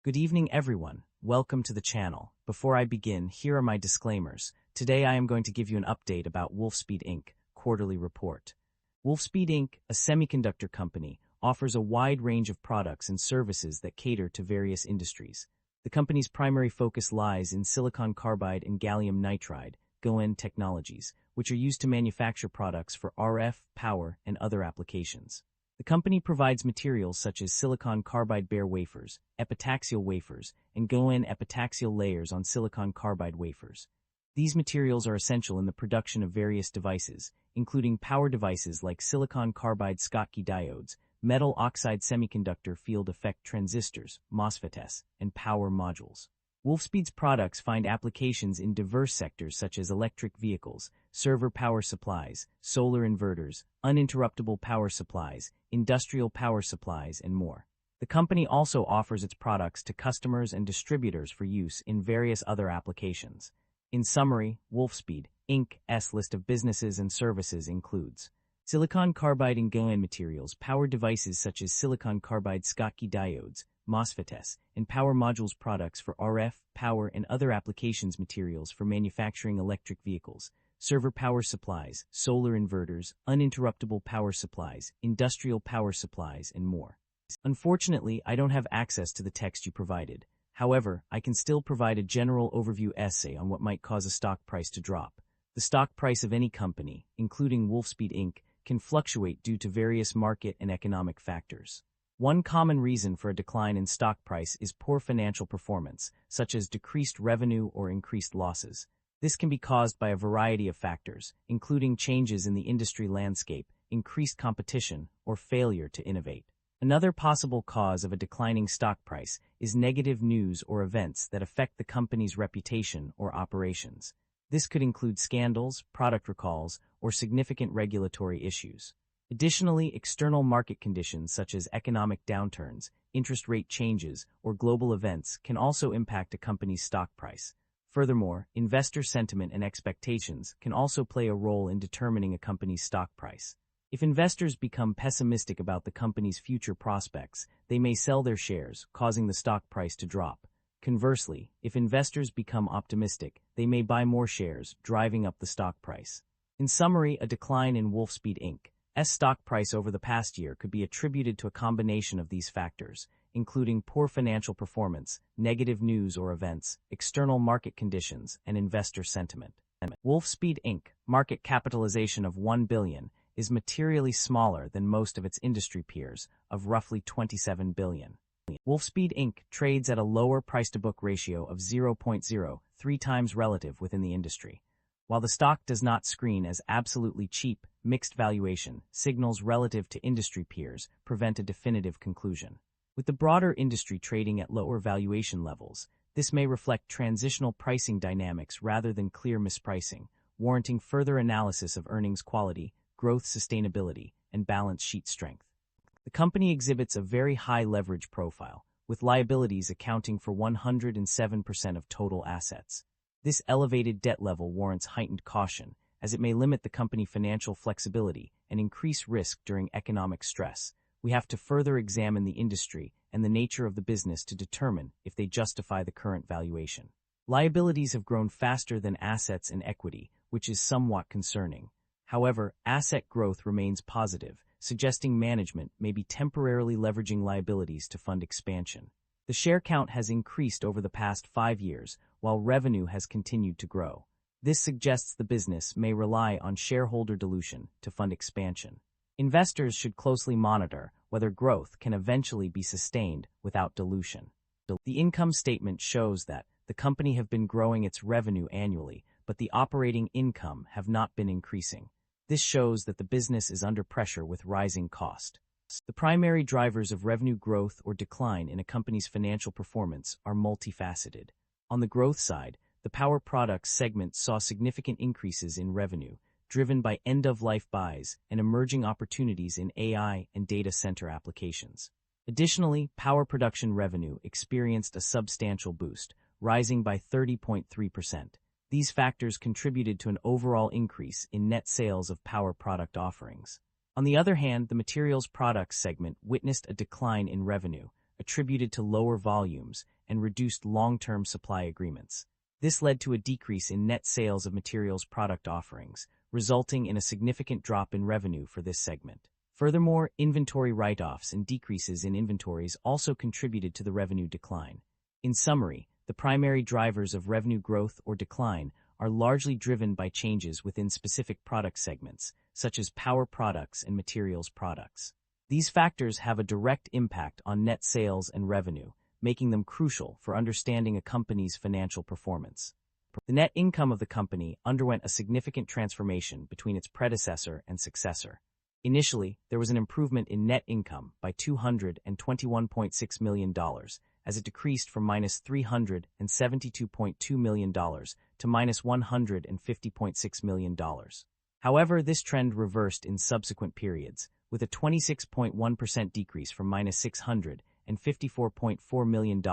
Good evening, everyone. Welcome to the channel. Before I begin, here are my disclaimers. Today I am going to give you an update about WOLFSPEED Inc. quarterly report. WOLFSPEED Inc., a semiconductor company, offers a wide range of products and services that cater to various industries. The company's primary focus lies in silicon carbide and gallium nitride, GaN technologies, which are used to manufacture products for RF, power, and other applications. The company provides materials such as silicon carbide bare wafers, epitaxial wafers, and GaN epitaxial layers on silicon carbide wafers. These materials are essential in the production of various devices, including power devices like silicon carbide Schottky diodes, metal oxide semiconductor field effect transistors, MOSFETs, and power modules. WOLFSPEED's products find applications in diverse sectors such as electric vehicles, server power supplies, solar inverters, uninterruptible power supplies, industrial power supplies, and more. The company also offers its products to customers and distributors for use in various other applications. In summary, WOLFSPEED Inc.'s list of businesses and services includes silicon carbide and GaN materials, power devices such as silicon carbide Schottky diodes, MOSFETs, and power modules products for RF, power, and other applications materials for manufacturing electric vehicles, server power supplies, solar inverters, uninterruptible power supplies, industrial power supplies, and more. Unfortunately, I don't have access to the text you provided. However, I can still provide a general overview essay on what might cause a stock price to drop. The stock price of any company, including WOLFSPEED Inc., can fluctuate due to various market and economic factors. One common reason for a decline in stock price is poor financial performance, such as decreased revenue or increased losses. This can be caused by a variety of factors, including changes in the industry landscape, increased competition, or failure to innovate. Another possible cause of a declining stock price is negative news or events that affect the company's reputation or operations. This could include scandals, product recalls, or significant regulatory issues. Additionally, external market conditions such as economic downturns, interest rate changes, or global events can also impact a company's stock price. Furthermore, investor sentiment and expectations can also play a role in determining a company's stock price. If investors become pessimistic about the company's future prospects, they may sell their shares, causing the stock price to drop. Conversely, if investors become optimistic, they may buy more shares, driving up the stock price. In summary, a decline in WOLFSPEED Inc.'s stock price over the past year could be attributed to a combination of these factors, including poor financial performance, negative news or events, external market conditions, and investor sentiment. WOLFSPEED Inc. market capitalization of $1 billion is materially smaller than most of its industry peers, of roughly $27 billion. WOLFSPEED Inc. trades at a lower price-to-book ratio of 0.03 times relative within the industry. While the stock does not screen as absolutely cheap, mixed valuation signals relative to industry peers prevent a definitive conclusion. With the broader industry trading at lower valuation levels, this may reflect transitional pricing dynamics rather than clear mispricing, warranting further analysis of earnings quality, growth sustainability, and balance sheet strength. The company exhibits a very high leverage profile, with liabilities accounting for 107% of total assets. This elevated debt level warrants heightened caution, as it may limit the company's financial flexibility and increase risk during economic stress. We have to further examine the industry and the nature of the business to determine if they justify the current valuation. Liabilities have grown faster than assets and equity, which is somewhat concerning. However, asset growth remains positive, suggesting management may be temporarily leveraging liabilities to fund expansion. The share count has increased over the past 5 years, while revenue has continued to grow. This suggests the business may rely on shareholder dilution to fund expansion. Investors should closely monitor whether growth can eventually be sustained without dilution. The income statement shows that the company have been growing its revenue annually, but the operating income have not been increasing. This shows that the business is under pressure with rising cost. The primary drivers of revenue growth or decline in a company's financial performance are multifaceted. On the growth side, the power products segment saw significant increases in revenue, driven by end-of-life buys and emerging opportunities in AI and data center applications. Additionally, power production revenue experienced a substantial boost, rising by 30.3%. These factors contributed to an overall increase in net sales of power product offerings. On the other hand, the materials products segment witnessed a decline in revenue, attributed to lower volumes and reduced long-term supply agreements. This led to a decrease in net sales of materials product offerings, resulting in a significant drop in revenue for this segment. Furthermore, inventory write-offs and decreases in inventories also contributed to the revenue decline. In summary, the primary drivers of revenue growth or decline are largely driven by changes within specific product segments, such as power products and materials products. These factors have a direct impact on net sales and revenue, making them crucial for understanding a company's financial performance. The net income of the company underwent a significant transformation between its predecessor and successor. Initially, there was an improvement in net income by $221.6 million, as it decreased from -$372.2 million to -$150.6 million. However, this trend reversed in subsequent periods, with a 26.1% decrease from -$654.4 million to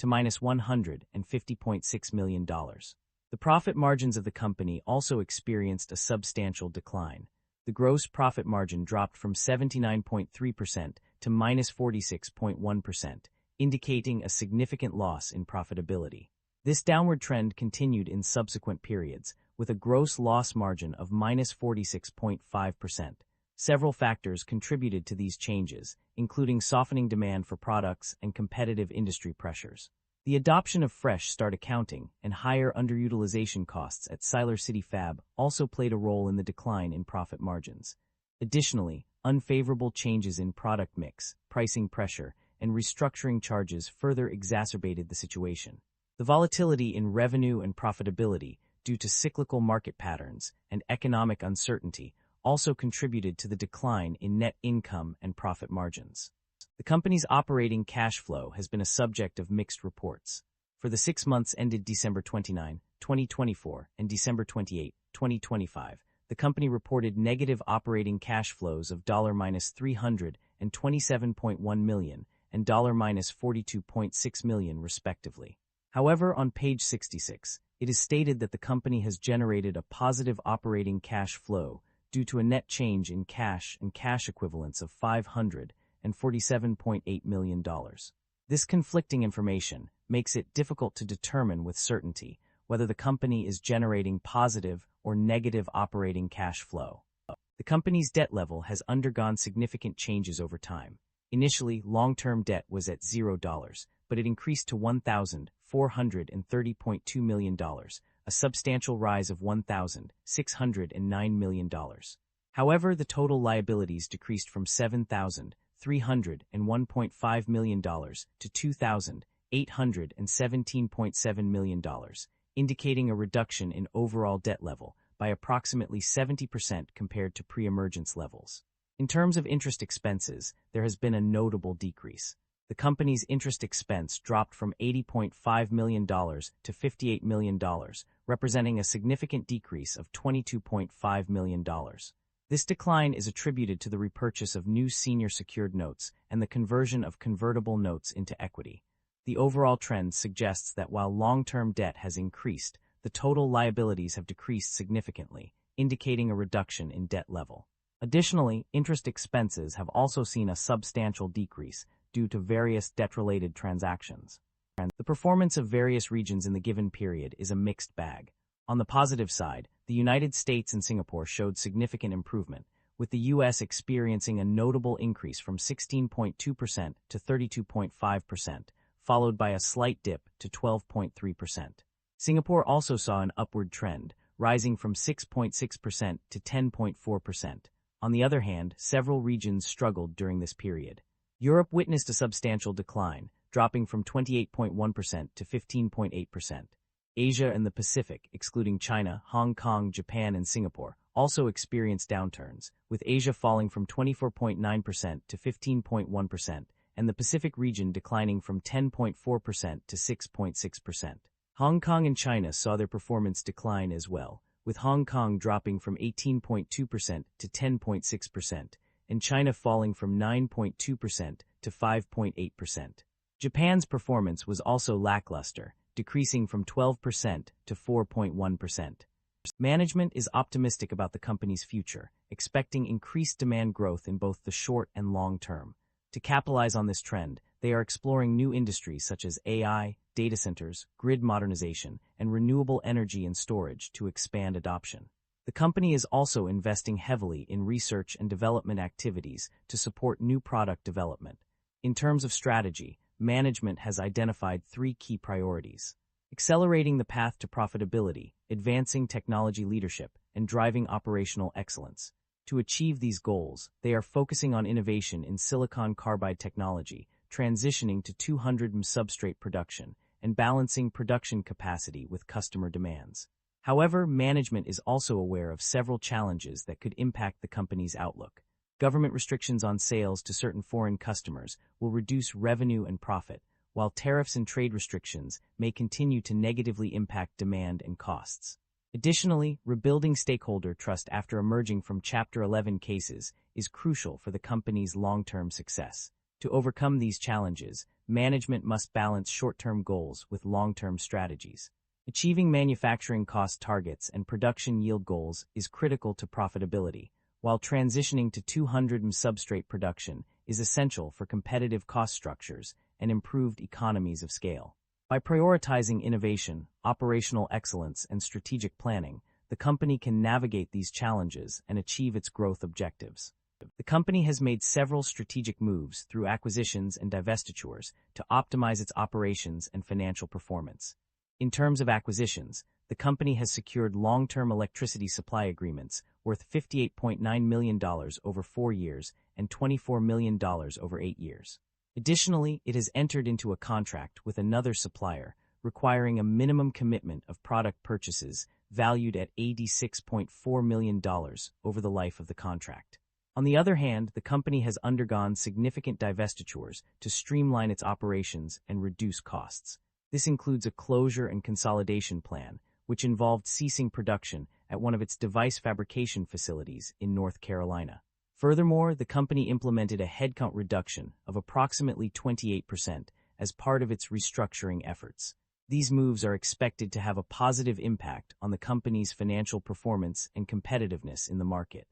-$150.6 million. The profit margins of the company also experienced a substantial decline. The gross profit margin dropped from 79.3% to -46.1%, indicating a significant loss in profitability. This downward trend continued in subsequent periods, with a gross loss margin of -46.5%. Several factors contributed to these changes, including softening demand for products and competitive industry pressures. The adoption of fresh start accounting and higher underutilization costs at Siler City Fab also played a role in the decline in profit margins. Additionally, unfavorable changes in product mix, pricing pressure, and restructuring charges further exacerbated the situation. The volatility in revenue and profitability, due to cyclical market patterns and economic uncertainty, also contributed to the decline in net income and profit margins. The company's operating cash flow has been a subject of mixed reports. For the 6 months ended December 29, 2024 and December 28, 2025, the company reported negative operating cash flows of $-327.1 million and $-42.6 million respectively. However, on page 66, it is stated that the company has generated a positive operating cash flow due to a net change in cash and cash equivalents of $547.8 million. This conflicting information makes it difficult to determine with certainty whether the company is generating positive or negative operating cash flow. The company's debt level has undergone significant changes over time. Initially, long-term debt was at $0, but it increased to $1,430.2 million, a substantial rise of $1,609 million. However, the total liabilities decreased from $7,301.5 million to $2,817.7 million, indicating a reduction in overall debt level by approximately 70% compared to pre-emergence levels. In terms of interest expenses, there has been a notable decrease. The company's interest expense dropped from $80.5 million to $58 million, representing a significant decrease of $22.5 million. This decline is attributed to the repurchase of new senior secured notes and the conversion of convertible notes into equity. The overall trend suggests that while long-term debt has increased, the total liabilities have decreased significantly, indicating a reduction in debt level. Additionally, interest expenses have also seen a substantial decrease due to various debt-related transactions. The performance of various regions in the given period is a mixed bag. On the positive side, the United States and Singapore showed significant improvement, with the U.S. experiencing a notable increase from 16.2% to 32.5%, followed by a slight dip to 12.3%. Singapore also saw an upward trend, rising from 6.6% to 10.4%. On the other hand, several regions struggled during this period. Europe witnessed a substantial decline, dropping from 28.1% to 15.8%. Asia and the Pacific, excluding China, Hong Kong, Japan, and Singapore, also experienced downturns, with Asia falling from 24.9% to 15.1%, and the Pacific region declining from 10.4% to 6.6%. Hong Kong and China saw their performance decline as well, with Hong Kong dropping from 18.2% to 10.6%, and China falling from 9.2% to 5.8%. Japan's performance was also lackluster, decreasing from 12% to 4.1%. Management is optimistic about the company's future, expecting increased demand growth in both the short and long term. To capitalize on this trend, they are exploring new industries such as AI, data centers, grid modernization, and renewable energy and storage to expand adoption. The company is also investing heavily in research and development activities to support new product development. In terms of strategy, management has identified three key priorities: accelerating the path to profitability, advancing technology leadership, and driving operational excellence. To achieve these goals, they are focusing on innovation in silicon carbide technology, transitioning to 200 mm substrate production, and balancing production capacity with customer demands. However, management is also aware of several challenges that could impact the company's outlook. Government restrictions on sales to certain foreign customers will reduce revenue and profit, while tariffs and trade restrictions may continue to negatively impact demand and costs. Additionally, rebuilding stakeholder trust after emerging from Chapter 11 cases is crucial for the company's long-term success. To overcome these challenges, management must balance short-term goals with long-term strategies. Achieving manufacturing cost targets and production yield goals is critical to profitability, while transitioning to 200 mm substrate production is essential for competitive cost structures and improved economies of scale. By prioritizing innovation, operational excellence, and strategic planning, the company can navigate these challenges and achieve its growth objectives. The company has made several strategic moves through acquisitions and divestitures to optimize its operations and financial performance. In terms of acquisitions, the company has secured long-term electricity supply agreements worth $58.9 million over 4 years and $24 million over 8 years. Additionally, it has entered into a contract with another supplier, requiring a minimum commitment of product purchases valued at $86.4 million over the life of the contract. On the other hand, the company has undergone significant divestitures to streamline its operations and reduce costs. This includes a closure and consolidation plan, which involved ceasing production at one of its device fabrication facilities in North Carolina. Furthermore, the company implemented a headcount reduction of approximately 28% as part of its restructuring efforts. These moves are expected to have a positive impact on the company's financial performance and competitiveness in the market.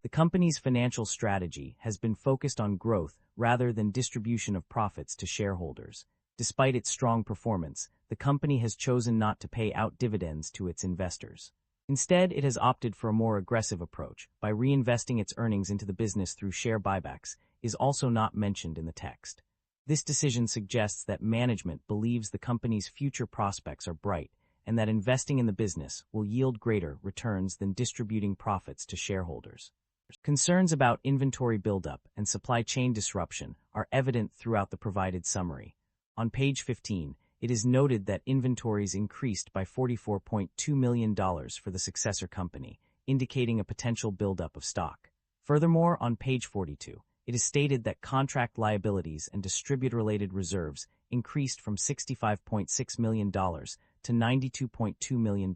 The company's financial strategy has been focused on growth rather than distribution of profits to shareholders. Despite its strong performance, the company has chosen not to pay out dividends to its investors. Instead, it has opted for a more aggressive approach by reinvesting its earnings into the business through share buybacks, is also not mentioned in the text. This decision suggests that management believes the company's future prospects are bright and that investing in the business will yield greater returns than distributing profits to shareholders. Concerns about inventory buildup and supply chain disruption are evident throughout the provided summary. On page 15, it is noted that inventories increased by $44.2 million for the successor company, indicating a potential buildup of stock. Furthermore, on page 42, it is stated that contract liabilities and distributor-related reserves increased from $65.6 million to $92.2 million,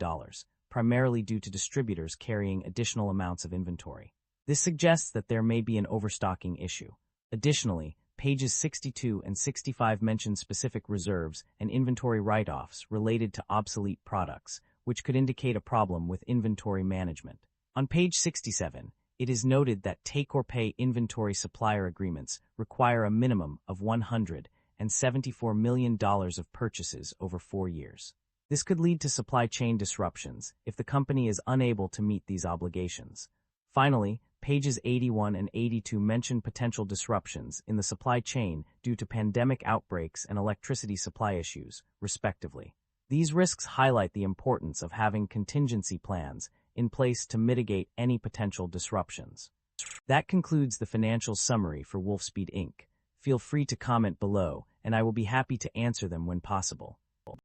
primarily due to distributors carrying additional amounts of inventory. This suggests that there may be an overstocking issue. Additionally, pages 62 and 65 mention specific reserves and inventory write-offs related to obsolete products, which could indicate a problem with inventory management. On page 67, it is noted that take-or-pay inventory supplier agreements require a minimum of $174 million of purchases over 4 years. This could lead to supply chain disruptions if the company is unable to meet these obligations. Finally, pages 81 and 82 mention potential disruptions in the supply chain due to pandemic outbreaks and electricity supply issues, respectively. These risks highlight the importance of having contingency plans in place to mitigate any potential disruptions. That concludes the financial summary for WOLFSPEED Inc. Feel free to comment below, and I will be happy to answer them when possible.